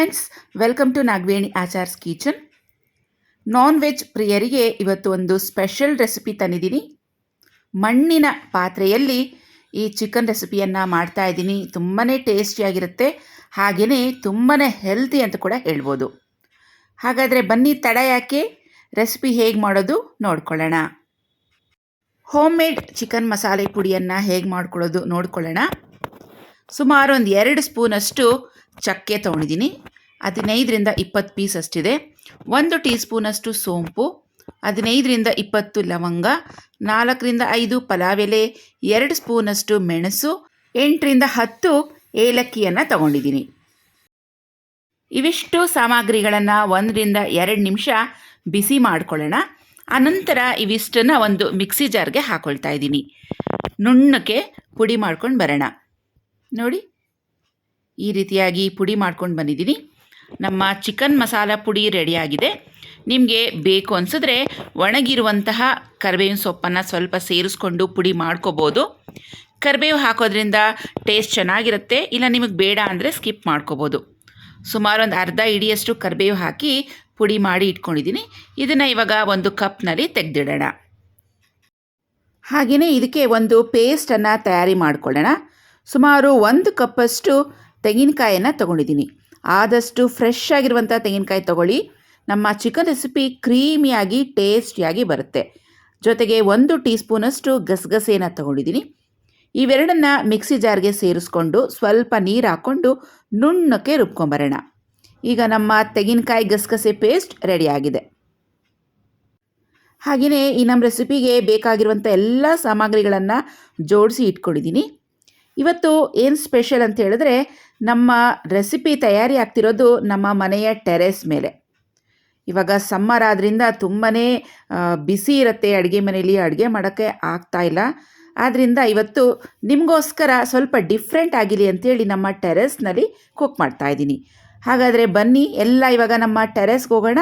Friends, welcome to Nagaveni Achar's kitchen. Non veg ಪ್ರಿಯರಿಗೆ ಇವತ್ತು ಒಂದು ಸ್ಪೆಷಲ್ ರೆಸಿಪಿ ತಂದಿದ್ದೀನಿ. ಮಣ್ಣಿನ ಪಾತ್ರೆಯಲ್ಲಿ ಈ ಚಿಕನ್ ರೆಸಿಪಿಯನ್ನು ಮಾಡ್ತಾ ಇದ್ದೀನಿ. ತುಂಬಾ ಟೇಸ್ಟಿಯಾಗಿರುತ್ತೆ, ಹಾಗೆಯೇ ತುಂಬಾ ಹೆಲ್ತಿ ಅಂತ ಕೂಡ ಹೇಳ್ಬೋದು. ಹಾಗಾದರೆ ಬನ್ನಿ, ತಡ ಯಾಕೆ, ರೆಸಿಪಿ ಹೇಗೆ ಮಾಡೋದು ನೋಡ್ಕೊಳ್ಳೋಣ. ಹೋಮ್ ಮೇಡ್ ಚಿಕನ್ ಮಸಾಲೆ ಪುಡಿಯನ್ನು ಹೇಗೆ ಮಾಡ್ಕೊಳ್ಳೋದು ನೋಡ್ಕೊಳ್ಳೋಣ. ಸುಮಾರು ಒಂದು 2 ಸ್ಪೂನಷ್ಟು ಚಕ್ಕೆ ತೊಗೊಂಡಿದ್ದೀನಿ. 15-20 ಪೀಸ್ ಅಷ್ಟಿದೆ. 1 ಟೀ ಸ್ಪೂನಷ್ಟು ಸೋಂಪು, 15-20 ಲವಂಗ, 4-5 ಪಲಾವ್ ಎಲೆ, 2 ಸ್ಪೂನಷ್ಟು ಮೆಣಸು, 8-10 ಏಲಕ್ಕಿಯನ್ನು ತಗೊಂಡಿದ್ದೀನಿ. ಇವಿಷ್ಟು ಸಾಮಗ್ರಿಗಳನ್ನು 1-2 ನಿಮಿಷ ಬಿಸಿ ಮಾಡ್ಕೊಳ್ಳೋಣ. ಆನಂತರ ಇವಿಷ್ಟನ್ನು ಒಂದು ಮಿಕ್ಸಿ ಜಾರ್ಗೆ ಹಾಕ್ಕೊಳ್ತಾ ಇದ್ದೀನಿ. ನುಣ್ಣಕ್ಕೆ ಪುಡಿ ಮಾಡ್ಕೊಂಡು ಬರೋಣ. ನೋಡಿ, ಈ ರೀತಿಯಾಗಿ ಪುಡಿ ಮಾಡ್ಕೊಂಡು ಬಂದಿದ್ದೀನಿ. ನಮ್ಮ ಚಿಕನ್ ಮಸಾಲ ಪುಡಿ ರೆಡಿಯಾಗಿದೆ. ನಿಮಗೆ ಬೇಕು ಅನಿಸಿದ್ರೆ ಒಣಗಿರುವಂತಹ ಕರಿಬೇವಿನ ಸೊಪ್ಪನ್ನು ಸ್ವಲ್ಪ ಸೇರಿಸ್ಕೊಂಡು ಪುಡಿ ಮಾಡ್ಕೋಬೋದು. ಕರಿಬೇವು ಹಾಕೋದ್ರಿಂದ ಟೇಸ್ಟ್ ಚೆನ್ನಾಗಿರುತ್ತೆ, ಇಲ್ಲ ನಿಮಗೆ ಬೇಡ ಅಂದರೆ ಸ್ಕಿಪ್ ಮಾಡ್ಕೋಬೋದು. ಸುಮಾರು ಒಂದು ಅರ್ಧ ಹಿಡಿಯಷ್ಟು ಕರಿಬೇವು ಹಾಕಿ ಪುಡಿ ಮಾಡಿ ಇಟ್ಕೊಂಡಿದ್ದೀನಿ. ಇದನ್ನು ಇವಾಗ ಒಂದು ಕಪ್ನಲ್ಲಿ ತೆಗೆದಿಡೋಣ. ಹಾಗೆಯೇ ಇದಕ್ಕೆ ಒಂದು ಪೇಸ್ಟನ್ನು ತಯಾರಿ ಮಾಡ್ಕೊಳ್ಳೋಣ. ಸುಮಾರು 1 ಕಪ್ಪಷ್ಟು ತೆಂಗಿನಕಾಯನ್ನು ತೊಗೊಂಡಿದ್ದೀನಿ. ಆದಷ್ಟು ಫ್ರೆಶ್ ಆಗಿರುವಂಥ ತೆಂಗಿನಕಾಯಿ ತೊಗೊಳ್ಳಿ. ನಮ್ಮ ಚಿಕನ್ ರೆಸಿಪಿ ಕ್ರೀಮಿಯಾಗಿ ಟೇಸ್ಟಿಯಾಗಿ ಬರುತ್ತೆ. ಜೊತೆಗೆ 1 ಟೀ ಸ್ಪೂನಷ್ಟು ಗಸಗಸೆಯನ್ನು ತೊಗೊಂಡಿದ್ದೀನಿ. ಇವೆರಡನ್ನು ಮಿಕ್ಸಿ ಜಾರ್ಗೆ ಸೇರಿಸ್ಕೊಂಡು ಸ್ವಲ್ಪ ನೀರು ಹಾಕ್ಕೊಂಡು ನುಣ್ಣಕ್ಕೆ ರುಬ್ಕೊಂಬರೋಣ. ಈಗ ನಮ್ಮ ತೆಂಗಿನಕಾಯಿ ಗಸಗಸೆ ಪೇಸ್ಟ್ ರೆಡಿಯಾಗಿದೆ. ಹಾಗೆಯೇ ಈ ನಮ್ಮ ರೆಸಿಪಿಗೆ ಬೇಕಾಗಿರುವಂಥ ಎಲ್ಲ ಸಾಮಗ್ರಿಗಳನ್ನು ಜೋಡಿಸಿ ಇಟ್ಕೊಂಡಿದ್ದೀನಿ. ಇವತ್ತು ಏನು ಸ್ಪೆಷಲ್ ಅಂತ ಹೇಳಿದ್ರೆ, ನಮ್ಮ ರೆಸಿಪಿ ತಯಾರಿ ಆಗ್ತಿರೋದು ನಮ್ಮ ಮನೆಯ ಟೆರೆಸ್ ಮೇಲೆ. ಇವಾಗ ಸಮ್ಮರ್ ಆದ್ದರಿಂದ ತುಂಬಾ ಬಿಸಿ ಇರುತ್ತೆ ಅಡುಗೆ ಮನೆಯಲ್ಲಿ, ಅಡುಗೆ ಮಾಡೋಕ್ಕೆ ಆಗ್ತಾಯಿಲ್ಲ. ಆದ್ದರಿಂದ ಇವತ್ತು ನಿಮಗೋಸ್ಕರ ಸ್ವಲ್ಪ ಡಿಫ್ರೆಂಟ್ ಆಗಿರಲಿ ಅಂತೇಳಿ ನಮ್ಮ ಟೆರೆಸ್ನಲ್ಲಿ ಕುಕ್ ಮಾಡ್ತಾಯಿದ್ದೀನಿ. ಹಾಗಾದರೆ ಬನ್ನಿ, ಎಲ್ಲ ಇವಾಗ ನಮ್ಮ ಟೆರೆಸ್ಗೆ ಹೋಗೋಣ.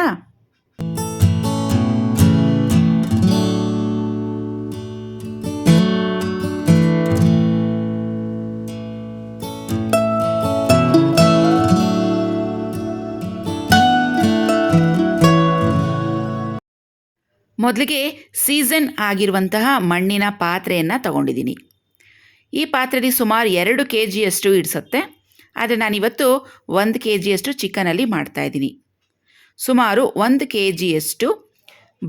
ಮೊದಲಿಗೆ ಸೀಸನ್ ಆಗಿರುವಂತಹ ಮಣ್ಣಿನ ಪಾತ್ರೆಯನ್ನು ತಗೊಂಡಿದ್ದೀನಿ. ಈ ಪಾತ್ರೆಯಲ್ಲಿ ಸುಮಾರು 2 kgಯಷ್ಟು ಇಡಿಸುತ್ತೆ. ಆದರೆ ನಾನಿವತ್ತು 1 kgಯಷ್ಟು ಚಿಕನಲ್ಲಿ ಮಾಡ್ತಾಯಿದ್ದೀನಿ. ಸುಮಾರು 1 kgಯಷ್ಟು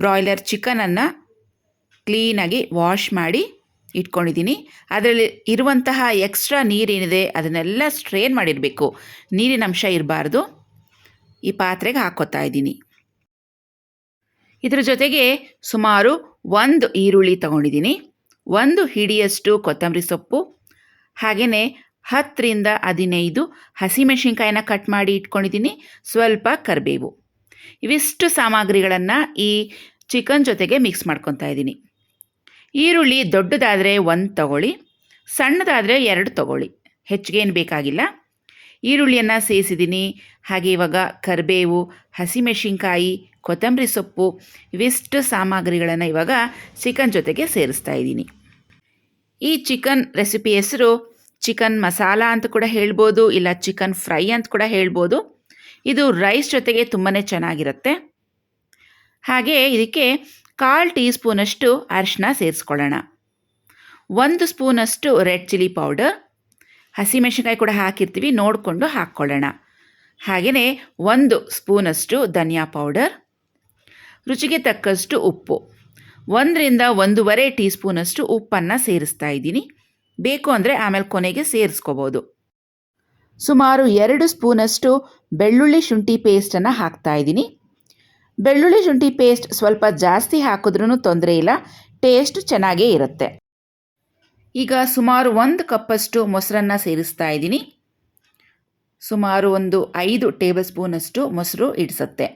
ಬ್ರಾಯ್ಲರ್ ಚಿಕನನ್ನು ಕ್ಲೀನಾಗಿ ವಾಶ್ ಮಾಡಿ ಇಟ್ಕೊಂಡಿದ್ದೀನಿ. ಅದರಲ್ಲಿ ಇರುವಂತಹ ಎಕ್ಸ್ಟ್ರಾ ನೀರೇನಿದೆ ಅದನ್ನೆಲ್ಲ ಸ್ಟ್ರೇನ್ ಮಾಡಿರಬೇಕು, ನೀರಿನ ಅಂಶ ಇರಬಾರ್ದು. ಈ ಪಾತ್ರೆಗೆ ಹಾಕ್ಕೋತಾ ಇದ್ದೀನಿ. ಇದರ ಜೊತೆಗೆ ಸುಮಾರು 1 ಈರುಳ್ಳಿ ತಗೊಂಡಿದ್ದೀನಿ, 1 ಹಿಡಿಯಷ್ಟು ಕೊತ್ತಂಬರಿ ಸೊಪ್ಪು, ಹಾಗೆಯೇ 10-15 ಹಸಿಮೆಣಸಿನ್ಕಾಯಿನ ಕಟ್ ಮಾಡಿ ಇಟ್ಕೊಂಡಿದ್ದೀನಿ, ಸ್ವಲ್ಪ ಕರಿಬೇವು. ಇವಿಷ್ಟು ಸಾಮಗ್ರಿಗಳನ್ನು ಈ ಚಿಕನ್ ಜೊತೆಗೆ ಮಿಕ್ಸ್ ಮಾಡ್ಕೊತಾ ಇದ್ದೀನಿ. ಈರುಳ್ಳಿ ದೊಡ್ಡದಾದರೆ 1 ತಗೊಳ್ಳಿ, ಸಣ್ಣದಾದರೆ 2 ತಗೊಳ್ಳಿ, ಹೆಚ್ಚಿಗೆ ಏನು ಬೇಕಾಗಿಲ್ಲ. ಈರುಳ್ಳಿಯನ್ನು ಸೇರಿಸಿದ್ದೀನಿ. ಹಾಗೆ ಇವಾಗ ಕರಿಬೇವು, ಹಸಿಮೆಣಸಿನ್ಕಾಯಿ, ಕೊತ್ತಂಬರಿ ಸೊಪ್ಪು, ಇವಿಷ್ಟು ಸಾಮಗ್ರಿಗಳನ್ನು ಇವಾಗ ಚಿಕನ್ ಜೊತೆಗೆ ಸೇರಿಸ್ತಾ ಇದ್ದೀನಿ. ಈ ಚಿಕನ್ ರೆಸಿಪಿ ಹೆಸರು ಚಿಕನ್ ಮಸಾಲ ಅಂತ ಕೂಡ ಹೇಳ್ಬೋದು, ಇಲ್ಲ ಚಿಕನ್ ಫ್ರೈ ಅಂತ ಕೂಡ ಹೇಳ್ಬೋದು. ಇದು ರೈಸ್ ಜೊತೆಗೆ ತುಂಬಾ ಚೆನ್ನಾಗಿರುತ್ತೆ. ಹಾಗೆ ಇದಕ್ಕೆ 1/4 ಟೀ ಸ್ಪೂನಷ್ಟು ಅರಿಶಿನ ಸೇರಿಸ್ಕೊಳ್ಳೋಣ. 1 ಸ್ಪೂನಷ್ಟು ರೆಡ್ ಚಿಲ್ಲಿ ಪೌಡರ್, ಹಸಿಮೆಣಸಿನ್ಕಾಯಿ ಕೂಡ ಹಾಕಿರ್ತೀವಿ, ನೋಡಿಕೊಂಡು ಹಾಕ್ಕೊಳ್ಳೋಣ. ಹಾಗೆಯೇ 1 ಸ್ಪೂನಷ್ಟು ಧನಿಯಾ ಪೌಡರ್, ರುಚಿಗೆ ತಕ್ಕಷ್ಟು ಉಪ್ಪು, 1-1.5 ಟೀ ಸ್ಪೂನಷ್ಟು ಉಪ್ಪನ್ನು ಸೇರಿಸ್ತಾ ಇದ್ದೀನಿ. ಬೇಕು ಅಂದರೆ ಆಮೇಲೆ ಕೊನೆಗೆ ಸೇರಿಸ್ಕೋಬೋದು. ಸುಮಾರು 2 ಸ್ಪೂನಷ್ಟು ಬೆಳ್ಳುಳ್ಳಿ ಶುಂಠಿ ಪೇಸ್ಟನ್ನು ಹಾಕ್ತಾ ಇದ್ದೀನಿ. ಬೆಳ್ಳುಳ್ಳಿ ಶುಂಠಿ ಪೇಸ್ಟ್ ಸ್ವಲ್ಪ ಜಾಸ್ತಿ ಹಾಕಿದ್ರೂ ತೊಂದರೆ ಇಲ್ಲ, ಟೇಸ್ಟ್ ಚೆನ್ನಾಗೇ ಇರುತ್ತೆ. ಈಗ ಸುಮಾರು 1 ಕಪ್ಪಷ್ಟು ಮೊಸರನ್ನು ಸೇರಿಸ್ತಾ ಇದ್ದೀನಿ. ಸುಮಾರು ಒಂದು 5 ಟೇಬಲ್ ಸ್ಪೂನಷ್ಟು ಮೊಸರು ಇಡಿಸುತ್ತೆ.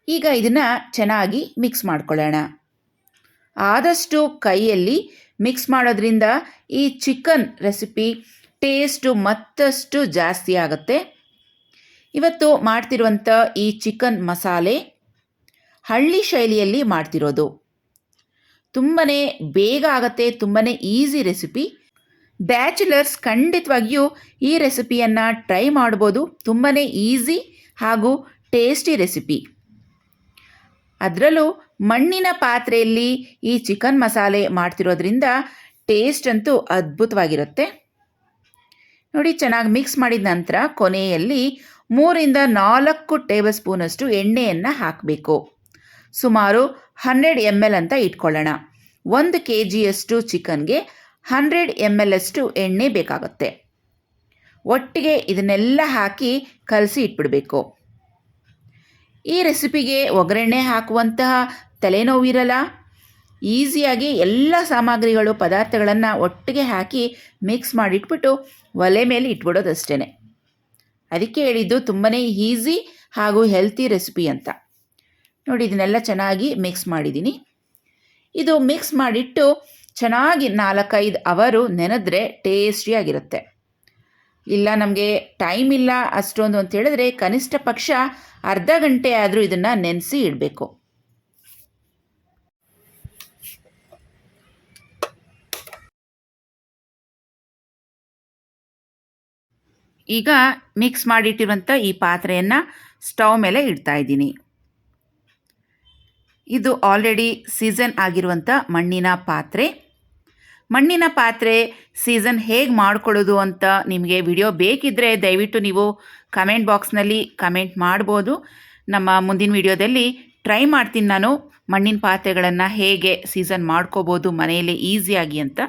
ಈಗ ಇದನ್ನು ಚೆನ್ನಾಗಿ ಮಿಕ್ಸ್ ಮಾಡ್ಕೊಳ್ಳೋಣ. ಆದಷ್ಟು ಕೈಯಲ್ಲಿ ಮಿಕ್ಸ್ ಮಾಡೋದ್ರಿಂದ ಈ ಚಿಕನ್ ರೆಸಿಪಿ ಟೇಸ್ಟು ಮತ್ತಷ್ಟು ಜಾಸ್ತಿ ಆಗುತ್ತೆ. ಇವತ್ತು ಮಾಡ್ತಿರುವಂಥ ಈ ಚಿಕನ್ ಮಸಾಲೆ ಹಳ್ಳಿ ಶೈಲಿಯಲ್ಲಿ ಮಾಡ್ತಿರೋದು. ತುಂಬಾ ಬೇಗ ಆಗುತ್ತೆ, ತುಂಬಾ ಈಸಿ ರೆಸಿಪಿ. ಬ್ಯಾಚುಲರ್ಸ್ ಖಂಡಿತವಾಗಿಯೂ ಈ ರೆಸಿಪಿಯನ್ನು ಟ್ರೈ ಮಾಡ್ಬೋದು. ತುಂಬಾ ಈಸಿ ಹಾಗೂ ಟೇಸ್ಟಿ ರೆಸಿಪಿ. ಅದರಲ್ಲೂ ಮಣ್ಣಿನ ಪಾತ್ರೆಯಲ್ಲಿ ಈ ಚಿಕನ್ ಮಸಾಲೆ ಮಾಡ್ತಿರೋದ್ರಿಂದ ಟೇಸ್ಟ್ ಅಂತೂ ಅದ್ಭುತವಾಗಿರುತ್ತೆ. ನೋಡಿ, ಚೆನ್ನಾಗಿ ಮಿಕ್ಸ್ ಮಾಡಿದ ನಂತರ ಕೊನೆಯಲ್ಲಿ 3ರಿಂದ 4 ಟೇಬಲ್ ಸ್ಪೂನಷ್ಟು ಎಣ್ಣೆಯನ್ನು ಹಾಕಬೇಕು. ಸುಮಾರು 100 ml ಅಂತ ಇಟ್ಕೊಳ್ಳೋಣ. 1 kgಯಷ್ಟು ಚಿಕನ್ಗೆ 100 ml ಅಷ್ಟು ಎಣ್ಣೆ ಬೇಕಾಗುತ್ತೆ. ಒಟ್ಟಿಗೆ ಇದನ್ನೆಲ್ಲ ಹಾಕಿ ಕಲಸಿ ಇಟ್ಬಿಡಬೇಕು. ಈ ರೆಸಿಪಿಗೆ ಒಗ್ಗರಣೆ ಹಾಕುವಂತಹ ತಲೆನೋವಿರಲ್ಲ. ಈಸಿಯಾಗಿ ಎಲ್ಲ ಸಾಮಗ್ರಿಗಳು ಪದಾರ್ಥಗಳನ್ನು ಒಟ್ಟಿಗೆ ಹಾಕಿ ಮಿಕ್ಸ್ ಮಾಡಿಟ್ಬಿಟ್ಟು ಒಲೆ ಮೇಲೆ ಇಟ್ಬಿಡೋದಷ್ಟೇ. ಅದಕ್ಕೆ ಹೇಳಿದ್ದು ತುಂಬಾ ಈಸಿ ಹಾಗೂ ಹೆಲ್ತಿ ರೆಸಿಪಿ ಅಂತ. ನೋಡಿ, ಇದನ್ನೆಲ್ಲ ಚೆನ್ನಾಗಿ ಮಿಕ್ಸ್ ಮಾಡಿದ್ದೀನಿ. ಇದು ಮಿಕ್ಸ್ ಮಾಡಿಟ್ಟು ಚೆನ್ನಾಗಿ 4-5 ಅವರು ನೆನೆದ್ರೆ ಟೇಸ್ಟಿಯಾಗಿರುತ್ತೆ. ಇಲ್ಲ ನಮಗೆ ಟೈಮ್ ಇಲ್ಲ ಅಷ್ಟೊಂದು ಅಂತ ಹೇಳಿದ್ರೆ ಕನಿಷ್ಠ ಪಕ್ಷ ಅರ್ಧ ಗಂಟೆ ಆದರೂ ಇದನ್ನು ನೆನೆಸಿ ಇಡಬೇಕು. ಈಗ ಮಿಕ್ಸ್ ಮಾಡಿಟ್ಟಿರುವಂಥ ಈ ಪಾತ್ರೆಯನ್ನು ಸ್ಟವ್ ಮೇಲೆ ಇಡ್ತಾ ಇದ್ದೀನಿ. ಇದು ಆಲ್ರೆಡಿ ಸೀಸನ್ ಆಗಿರುವಂಥ ಮಣ್ಣಿನ ಪಾತ್ರೆ. ಮಣ್ಣಿನ ಪಾತ್ರೆ ಸೀಸನ್ ಹೇಗೆ ಮಾಡ್ಕೊಳ್ಳೋದು ಅಂತ ನಿಮಗೆ ವಿಡಿಯೋ ಬೇಕಿದ್ದರೆ ದಯವಿಟ್ಟು ನೀವು ಕಮೆಂಟ್ ಬಾಕ್ಸ್ನಲ್ಲಿ ಕಮೆಂಟ್ ಮಾಡ್ಬೋದು. ನಮ್ಮ ಮುಂದಿನ ವಿಡಿಯೋದಲ್ಲಿ ಟ್ರೈ ಮಾಡ್ತೀನಿ ನಾನು ಮಣ್ಣಿನ ಪಾತ್ರೆಗಳನ್ನು ಹೇಗೆ ಸೀಸನ್ ಮಾಡ್ಕೋಬೋದು ಮನೆಯಲ್ಲೇ ಈಸಿಯಾಗಿ ಅಂತ.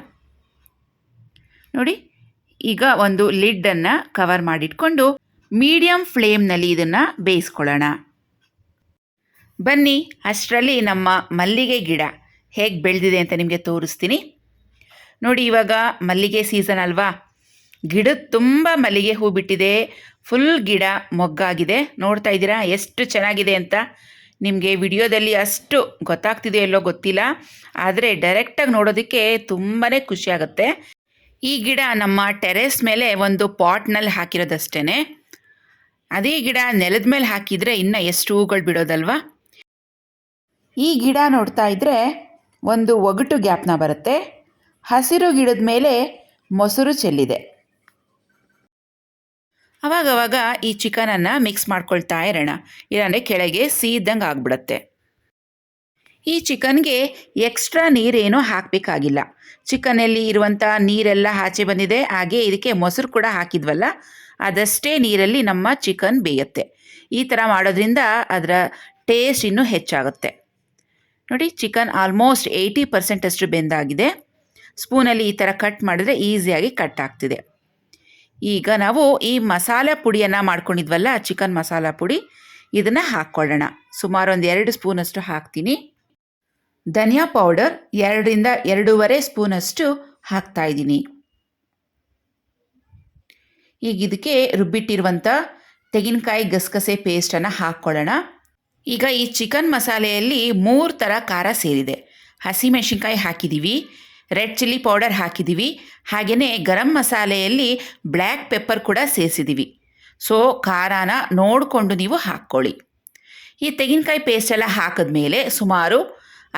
ನೋಡಿ, ಈಗ ಒಂದು ಲಿಡ್ಡನ್ನು ಕವರ್ ಮಾಡಿಟ್ಕೊಂಡು ಮೀಡಿಯಮ್ ಫ್ಲೇಮ್ನಲ್ಲಿ ಇದನ್ನು ಬೇಯಿಸ್ಕೊಳ್ಳೋಣ. ಬನ್ನಿ, ಅಷ್ಟರಲ್ಲಿ ನಮ್ಮ ಮಲ್ಲಿಗೆ ಗಿಡ ಹೇಗೆ ಬೆಳೆದಿದೆ ಅಂತ ನಿಮಗೆ ತೋರಿಸ್ತೀನಿ. ನೋಡಿ, ಇವಾಗ ಮಲ್ಲಿಗೆ ಸೀಸನ್ ಅಲ್ವಾ, ಗಿಡದ ತುಂಬ ಮಲ್ಲಿಗೆ ಹೂ ಬಿಟ್ಟಿದೆ. ಫುಲ್ ಗಿಡ ಮೊಗ್ಗಾಗಿದೆ. ನೋಡ್ತಾ ಇದ್ದೀರಾ ಎಷ್ಟು ಚೆನ್ನಾಗಿದೆ ಅಂತ. ನಿಮಗೆ ವಿಡಿಯೋದಲ್ಲಿ ಅಷ್ಟು ಗೊತ್ತಾಗ್ತಿದೆ ಎಲ್ಲೋ ಗೊತ್ತಿಲ್ಲ, ಆದರೆ ಡೈರೆಕ್ಟಾಗಿ ನೋಡೋದಕ್ಕೆ ತುಂಬಾ ಖುಷಿಯಾಗುತ್ತೆ. ಈ ಗಿಡ ನಮ್ಮ ಟೆರೆಸ್ ಮೇಲೆ ಒಂದು ಪಾಟ್ನಲ್ಲಿ ಹಾಕಿರೋದಷ್ಟೇ. ಅದೇ ಗಿಡ ನೆಲದ ಮೇಲೆ ಹಾಕಿದರೆ ಇನ್ನೂ ಎಷ್ಟು ಹೂಗಳು ಬಿಡೋದಲ್ವಾ. ಈ ಗಿಡ ನೋಡ್ತಾ ಇದ್ದರೆ ಒಂದು ಒಗಟು ಗ್ಯಾಪ್ನ ಬರುತ್ತೆ. ಹಸಿರು ಗಿಡದ ಮೇಲೆ ಮೊಸರು ಚೆಲ್ಲಿದೆ. ಅವಾಗವಾಗ ಈ ಚಿಕನನ್ನು ಮಿಕ್ಸ್ ಮಾಡ್ಕೊಳ್ತಾ ಇರೋಣ, ಇಲ್ಲಾಂದರೆ ಕೆಳಗೆ ಸೀದಂಗೆ ಆಗಿಬಿಡುತ್ತೆ. ಈ ಚಿಕನ್ಗೆ ಎಕ್ಸ್ಟ್ರಾ ನೀರೇನೂ ಹಾಕಬೇಕಾಗಿಲ್ಲ. ಚಿಕನಲ್ಲಿ ಇರುವಂಥ ನೀರೆಲ್ಲ ಆಚೆ ಬಂದಿದೆ. ಹಾಗೆ ಇದಕ್ಕೆ ಮೊಸರು ಕೂಡ ಹಾಕಿದ್ವಲ್ಲ, ಅದಷ್ಟೇ ನೀರಲ್ಲಿ ನಮ್ಮ ಚಿಕನ್ ಬೇಯುತ್ತೆ. ಈ ಥರ ಮಾಡೋದ್ರಿಂದ ಅದರ ಟೇಸ್ಟ್ ಇನ್ನೂ ಹೆಚ್ಚಾಗುತ್ತೆ. ನೋಡಿ, ಚಿಕನ್ ಆಲ್ಮೋಸ್ಟ್ 80% ಅಷ್ಟು ಬೆಂದಾಗಿದೆ. ಸ್ಪೂನಲ್ಲಿ ಈ ಥರ ಕಟ್ ಮಾಡಿದ್ರೆ ಈಸಿಯಾಗಿ ಕಟ್ ಆಗ್ತಿದೆ. ಈಗ ನಾವು ಈ ಮಸಾಲೆ ಪುಡಿಯನ್ನು ಮಾಡ್ಕೊಂಡಿದ್ವಲ್ಲ, ಚಿಕನ್ ಮಸಾಲ ಪುಡಿ, ಇದನ್ನು ಹಾಕ್ಕೊಳ್ಳೋಣ. ಸುಮಾರು ಒಂದು 2 ಸ್ಪೂನಷ್ಟು ಹಾಕ್ತೀನಿ. ಧನಿಯಾ ಪೌಡರ್ 2ರಿಂದ 2.5 ಸ್ಪೂನಷ್ಟು ಹಾಕ್ತಾಯಿದ್ದೀನಿ. ಈಗ ಇದಕ್ಕೆ ರುಬ್ಬಿಟ್ಟಿರುವಂಥ ತೆಂಗಿನಕಾಯಿ ಗಸಗಸೆ ಪೇಸ್ಟನ್ನು ಹಾಕ್ಕೊಳ್ಳೋಣ. ಈಗ ಈ ಚಿಕನ್ ಮಸಾಲೆಯಲ್ಲಿ 3 ಥರ ಖಾರ ಸೇರಿದೆ. ಹಸಿಮೆಣಸಿನ್ಕಾಯಿ ಹಾಕಿದ್ದೀವಿ, ರೆಡ್ ಚಿಲ್ಲಿ ಪೌಡರ್ ಹಾಕಿದ್ದೀವಿ, ಹಾಗೆಯೇ ಗರಂ ಮಸಾಲೆಯಲ್ಲಿ ಬ್ಲ್ಯಾಕ್ ಪೆಪ್ಪರ್ ಕೂಡ ಸೇರಿಸಿದ್ದೀವಿ. ಸೊ ಖಾರನ ನೋಡಿಕೊಂಡು ನೀವು ಹಾಕ್ಕೊಳ್ಳಿ. ಈ ತೆಂಗಿನಕಾಯಿ ಪೇಸ್ಟೆಲ್ಲ ಹಾಕಿದ್ಮೇಲೆ ಸುಮಾರು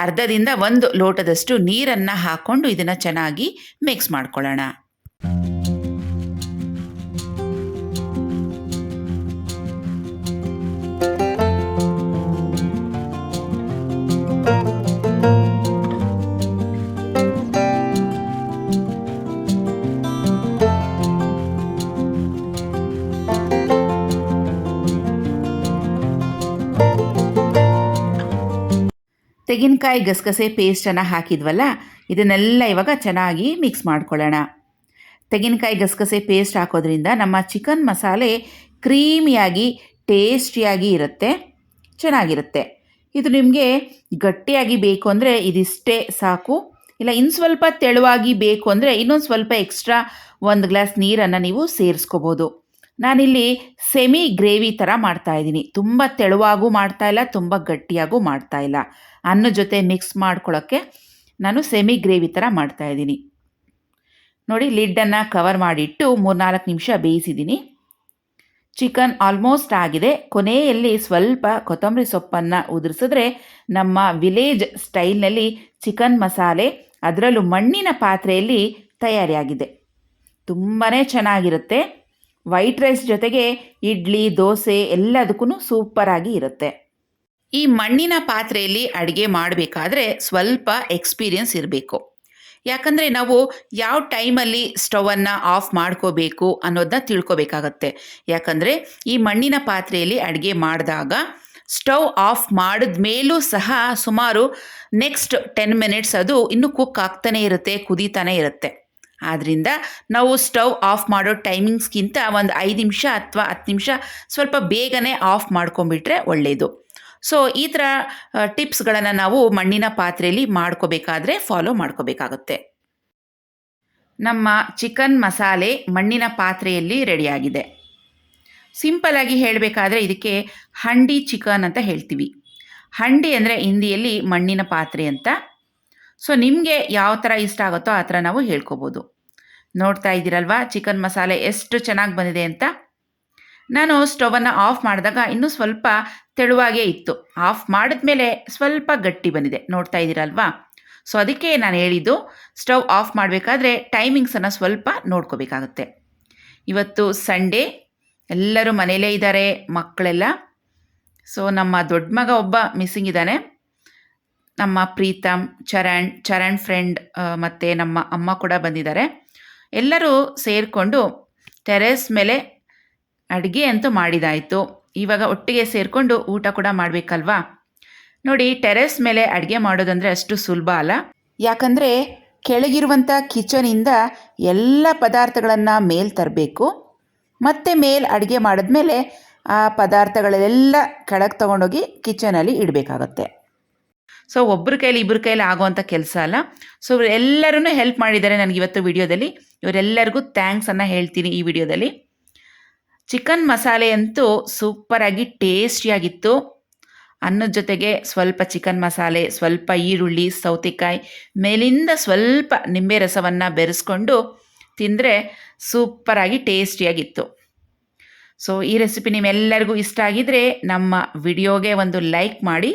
ಅರ್ಧದಿಂದ 1 ಲೋಟದಷ್ಟು ನೀರನ್ನು ಹಾಕ್ಕೊಂಡು ಇದನ್ನು ಚೆನ್ನಾಗಿ ಮಿಕ್ಸ್ ಮಾಡ್ಕೊಳ್ಳೋಣ. ತೆಂಗಿನಕಾಯಿ ಗಸಗಸೆ ಪೇಸ್ಟನ್ನು ಹಾಕಿದ್ವಲ್ಲ, ಇದನ್ನೆಲ್ಲ ಇವಾಗ ಚೆನ್ನಾಗಿ ಮಿಕ್ಸ್ ಮಾಡ್ಕೊಳ್ಳೋಣ. ತೆಂಗಿನಕಾಯಿ ಗಸಗಸೆ ಪೇಸ್ಟ್ ಹಾಕೋದ್ರಿಂದ ನಮ್ಮ ಚಿಕನ್ ಮಸಾಲೆ ಕ್ರೀಮಿಯಾಗಿ ಟೇಸ್ಟಿಯಾಗಿ ಇರುತ್ತೆ, ಚೆನ್ನಾಗಿರುತ್ತೆ. ಇದು ನಿಮಗೆ ಗಟ್ಟಿಯಾಗಿ ಬೇಕು ಅಂದರೆ ಇದಿಷ್ಟೇ ಸಾಕು. ಇಲ್ಲ ಇನ್ನು ಸ್ವಲ್ಪ ತೆಳುವಾಗಿ ಬೇಕು ಅಂದರೆ ಇನ್ನೊಂದು ಸ್ವಲ್ಪ ಎಕ್ಸ್ಟ್ರಾ 1 ಗ್ಲಾಸ್ ನೀರನ್ನು ನೀವು ಸೇರಿಸ್ಕೋಬೋದು. ನಾನಿಲ್ಲಿ ಸೆಮಿ ಗ್ರೇವಿ ಥರ ಮಾಡ್ತಾಯಿದ್ದೀನಿ. ತುಂಬ ತೆಳುವಾಗೂ ಮಾಡ್ತಾಯಿಲ್ಲ, ತುಂಬ ಗಟ್ಟಿಯಾಗೂ ಮಾಡ್ತಾಯಿಲ್ಲ. ಅನ್ನ ಜೊತೆ ಮಿಕ್ಸ್ ಮಾಡ್ಕೊಳ್ಳೋಕ್ಕೆ ನಾನು ಸೆಮಿ ಗ್ರೇವಿ ಥರ ಮಾಡ್ತಾಯಿದ್ದೀನಿ. ನೋಡಿ, ಲಿಡ್ಡನ್ನು ಕವರ್ ಮಾಡಿಟ್ಟು 3-4 ನಿಮಿಷ ಬೇಯಿಸಿದ್ದೀನಿ. ಚಿಕನ್ ಆಲ್ಮೋಸ್ಟ್ ಆಗಿದೆ. ಕೊನೆಯಲ್ಲಿ ಸ್ವಲ್ಪ ಕೊತ್ತಂಬರಿ ಸೊಪ್ಪನ್ನು ಉದುರಿಸಿದ್ರೆ ನಮ್ಮ ವಿಲೇಜ್ ಸ್ಟೈಲ್ನಲ್ಲಿ ಚಿಕನ್ ಮಸಾಲೆ, ಅದರಲ್ಲೂ ಮಣ್ಣಿನ ಪಾತ್ರೆಯಲ್ಲಿ ತಯಾರಿಯಾಗಿದೆ. ತುಂಬಾ ಚೆನ್ನಾಗಿರುತ್ತೆ. ವೈಟ್ ರೈಸ್ ಜೊತೆಗೆ ಇಡ್ಲಿ, ದೋಸೆ ಎಲ್ಲದಕ್ಕೂ ಸೂಪರಾಗಿ ಇರುತ್ತೆ. ಈ ಮಣ್ಣಿನ ಪಾತ್ರೆಯಲ್ಲಿ ಅಡುಗೆ ಮಾಡಬೇಕಾದ್ರೆ ಸ್ವಲ್ಪ ಎಕ್ಸ್ಪೀರಿಯನ್ಸ್ ಇರಬೇಕು. ಯಾಕಂದರೆ ನಾವು ಯಾವ ಟೈಮಲ್ಲಿ ಸ್ಟವನ್ನು ಆಫ್ ಮಾಡ್ಕೋಬೇಕು ಅನ್ನೋದನ್ನ ತಿಳ್ಕೊಬೇಕಾಗತ್ತೆ. ಯಾಕಂದರೆ ಈ ಮಣ್ಣಿನ ಪಾತ್ರೆಯಲ್ಲಿ ಅಡುಗೆ ಮಾಡಿದಾಗ ಸ್ಟವ್ ಆಫ್ ಮಾಡಿದ ಮೇಲೂ ಸಹ ಸುಮಾರು ನೆಕ್ಸ್ಟ್ 10 ಮಿನಿಟ್ಸ್ ಅದು ಇನ್ನೂ ಕುಕ್ ಆಗ್ತಾನೆ ಇರುತ್ತೆ, ಕುದೀತಾನೆ ಇರುತ್ತೆ. ಆದ್ದರಿಂದ ನಾವು ಸ್ಟವ್ ಆಫ್ ಮಾಡೋ ಟೈಮಿಂಗ್ಸ್ಗಿಂತ ಒಂದು 5 ನಿಮಿಷ ಅಥವಾ 10 ನಿಮಿಷ ಸ್ವಲ್ಪ ಬೇಗನೆ ಆಫ್ ಮಾಡ್ಕೊಂಬಿಟ್ರೆ ಒಳ್ಳೆಯದು. ಸೊ ಈ ಥರ ಟಿಪ್ಸ್ಗಳನ್ನು ನಾವು ಮಣ್ಣಿನ ಪಾತ್ರೆಯಲ್ಲಿ ಮಾಡ್ಕೋಬೇಕಾದ್ರೆ ಫಾಲೋ ಮಾಡ್ಕೋಬೇಕಾಗುತ್ತೆ. ನಮ್ಮ ಚಿಕನ್ ಮಸಾಲೆ ಮಣ್ಣಿನ ಪಾತ್ರೆಯಲ್ಲಿ ರೆಡಿಯಾಗಿದೆ. ಸಿಂಪಲಾಗಿ ಹೇಳಬೇಕಾದ್ರೆ ಇದಕ್ಕೆ ಹಂಡಿ ಚಿಕನ್ ಅಂತ ಹೇಳ್ತೀವಿ. ಹಂಡಿ ಅಂದರೆ ಹಿಂದಿಯಲ್ಲಿ ಮಣ್ಣಿನ ಪಾತ್ರೆ ಅಂತ. ಸೊ ನಿಮಗೆ ಯಾವ ಥರ ಇಷ್ಟ ಆಗುತ್ತೋ ಆ ಥರ ನಾವು ಹೇಳ್ಕೊಬೋದು. ನೋಡ್ತಾ ಇದ್ದೀರಲ್ವಾ ಚಿಕನ್ ಮಸಾಲೆ ಎಷ್ಟು ಚೆನ್ನಾಗಿ ಬಂದಿದೆ ಅಂತ. ನಾನು ಸ್ಟವನ್ನು ಆಫ್ ಮಾಡಿದಾಗ ಇನ್ನೂ ಸ್ವಲ್ಪ ತೆಳುವಾಗೇ ಇತ್ತು. ಆಫ್ ಮಾಡಿದ್ಮೇಲೆ ಸ್ವಲ್ಪ ಗಟ್ಟಿ ಬಂದಿದೆ, ನೋಡ್ತಾ ಇದ್ದೀರಲ್ವಾ. ಸೊ ಅದಕ್ಕೆ ನಾನು ಹೇಳಿದ್ದು ಸ್ಟವ್ ಆಫ್ ಮಾಡಬೇಕಾದ್ರೆ ಟೈಮಿಂಗ್ಸನ್ನು ಸ್ವಲ್ಪ ನೋಡ್ಕೋಬೇಕಾಗತ್ತೆ. ಇವತ್ತು ಸಂಡೇ, ಎಲ್ಲರೂ ಮನೇಲೇ ಇದ್ದಾರೆ, ಮಕ್ಕಳೆಲ್ಲ. ಸೊ ನಮ್ಮ ದೊಡ್ಡ ಮಗ ಒಬ್ಬ ಮಿಸ್ಸಿಂಗ್ ಇದ್ದಾನೆ. ನಮ್ಮ ಪ್ರೀತಮ್, ಚರಣ್ ಫ್ರೆಂಡ್ ಮತ್ತು ನಮ್ಮ ಅಮ್ಮ ಕೂಡ ಬಂದಿದ್ದಾರೆ. ಎಲ್ಲರೂ ಸೇರಿಕೊಂಡು ಟೆರೆಸ್ ಮೇಲೆ ಅಡುಗೆ ಅಂತೂ ಮಾಡಿದಾಯಿತು. ಇವಾಗ ಒಟ್ಟಿಗೆ ಸೇರಿಕೊಂಡು ಊಟ ಕೂಡ ಮಾಡಬೇಕಲ್ವಾ. ನೋಡಿ, ಟೆರೆಸ್ ಮೇಲೆ ಅಡುಗೆ ಮಾಡೋದಂದರೆ ಅಷ್ಟು ಸುಲಭ ಅಲ್ಲ. ಯಾಕಂದರೆ ಕೆಳಗಿರುವಂಥ ಕಿಚನಿಂದ ಎಲ್ಲ ಪದಾರ್ಥಗಳನ್ನು ಮೇಲೆ ತರಬೇಕು, ಮತ್ತು ಮೇಲೆ ಅಡುಗೆ ಮಾಡಿದ್ಮೇಲೆ ಆ ಪದಾರ್ಥಗಳೆಲ್ಲ ಕೆಳಗೆ ತೊಗೊಂಡೋಗಿ ಕಿಚನಲ್ಲಿ ಇಡಬೇಕಾಗತ್ತೆ. ಸೊ ಒಬ್ಬರ ಕೈಲಿ ಇಬ್ಬರ ಕೈಲಿ ಆಗೋವಂಥ ಕೆಲಸ ಅಲ್ಲ. ಸೊ ಎಲ್ಲರೂ ಹೆಲ್ಪ್ ಮಾಡಿದ್ದಾರೆ ನನಗಿವತ್ತು ವಿಡಿಯೋದಲ್ಲಿ. ಇವರೆಲ್ಲರಿಗೂ ಥ್ಯಾಂಕ್ಸನ್ನು ಹೇಳ್ತೀನಿ ಈ ವಿಡಿಯೋದಲ್ಲಿ. ಚಿಕನ್ ಮಸಾಲೆ ಅಂತೂ ಸೂಪರಾಗಿ ಟೇಸ್ಟಿಯಾಗಿತ್ತು. ಅನ್ನದ ಜೊತೆಗೆ ಸ್ವಲ್ಪ ಚಿಕನ್ ಮಸಾಲೆ, ಸ್ವಲ್ಪ ಈರುಳ್ಳಿ, ಸೌತೆಕಾಯಿ, ಮೇಲಿಂದ ಸ್ವಲ್ಪ ನಿಂಬೆ ರಸವನ್ನು ಬೆರೆಸ್ಕೊಂಡು ತಿಂದರೆ ಸೂಪರಾಗಿ ಟೇಸ್ಟಿಯಾಗಿತ್ತು. ಸೊ ಈ ರೆಸಿಪಿ ನಿಮ್ಮೆಲ್ಲರಿಗೂ ಇಷ್ಟ ಆಗಿದರೆ ನಮ್ಮ ವಿಡಿಯೋಗೆ ಒಂದು ಲೈಕ್ ಮಾಡಿ,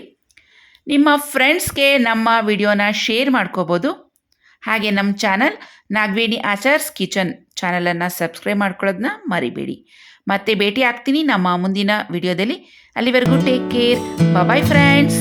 ನಿಮ್ಮ ಫ್ರೆಂಡ್ಸ್ಗೆ ನಮ್ಮ ವಿಡಿಯೋನ ಶೇರ್ ಮಾಡ್ಕೋಬೋದು. ಹಾಗೆ ನಮ್ಮ ಚಾನಲ್ ನಾಗವೇಣಿ ಆಚಾರ್ಸ್ ಕಿಚನ್ ಚಾನಲನ್ನು ಸಬ್ಸ್ಕ್ರೈಬ್ ಮಾಡ್ಕೊಳ್ಳೋದನ್ನ ಮರಿಬೇಡಿ. ಮತ್ತೆ ಭೇಟಿ ಆಗ್ತೀನಿ ನಮ್ಮ ಮುಂದಿನ ವಿಡಿಯೋದಲ್ಲಿ. ಅಲ್ಲಿವರೆಗೂ ಟೇಕ್ ಕೇರ್. Bye friends.